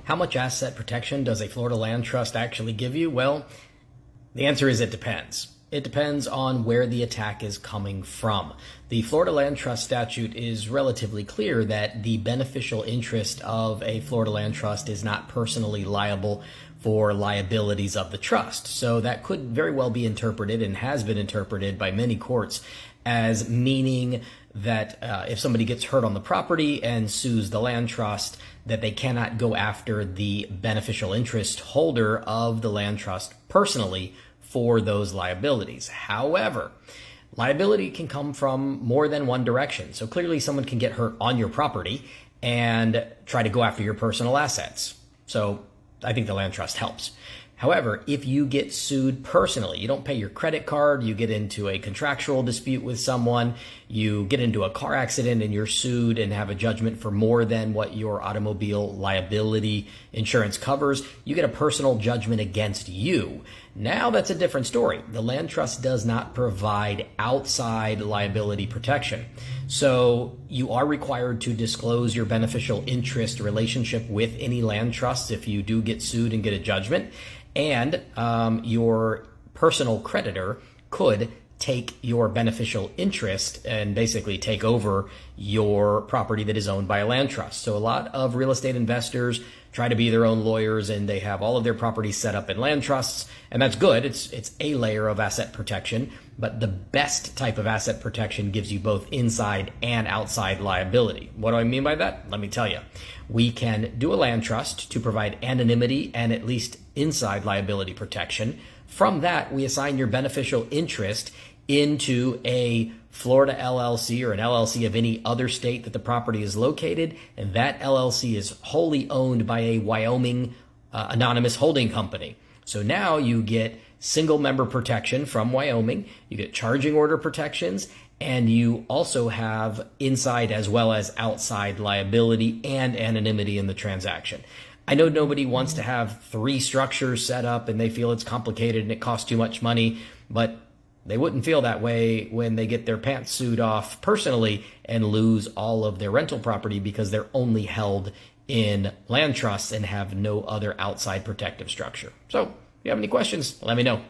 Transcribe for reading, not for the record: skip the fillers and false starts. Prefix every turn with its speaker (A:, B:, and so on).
A: How much asset protection does a Florida land trust actually give you? Well, the answer is it depends. It depends on where the attack is coming from. The Florida Land Trust statute is relatively clear that the beneficial interest of a Florida land trust is not personally liable for liabilities of the trust. So that could very well be interpreted and has been interpreted by many courts as meaning that if somebody gets hurt on the property and sues the land trust, that they cannot go after the beneficial interest holder of the land trust personally for those liabilities. However, liability can come from more than one direction. So clearly someone can get hurt on your property and try to go after your personal assets. So I think the land trust helps. However, if you get sued personally, you don't pay your credit card, you get into a contractual dispute with someone, you get into a car accident and you're sued and have a judgment for more than what your automobile liability insurance covers, you get a personal judgment against you. Now that's a different story. The land trust does not provide outside liability protection. So you are required to disclose your beneficial interest relationship with any land trusts if you do get sued and get a judgment. And your personal creditor could take your beneficial interest and basically take over your property that is owned by a land trust. So a lot of real estate investors try to be their own lawyers and they have all of their properties set up in land trusts, and that's good. It's a layer of asset protection, but the best type of asset protection gives you both inside and outside liability. What do I mean by that? Let me tell you. We can do a land trust to provide anonymity and at least inside liability protection. From that, we assign your beneficial interest into a Florida LLC or an LLC of any other state that the property is located, and that LLC is wholly owned by a Wyoming anonymous holding company. So now you get single member protection from Wyoming, you get charging order protections, and you also have inside as well as outside liability and anonymity in the transaction. I know nobody wants to have 3 structures set up and they feel it's complicated and it costs too much money, but they wouldn't feel that way when they get their pants sued off personally and lose all of their rental property because they're only held in land trusts and have no other outside protective structure. So if you have any questions, let me know.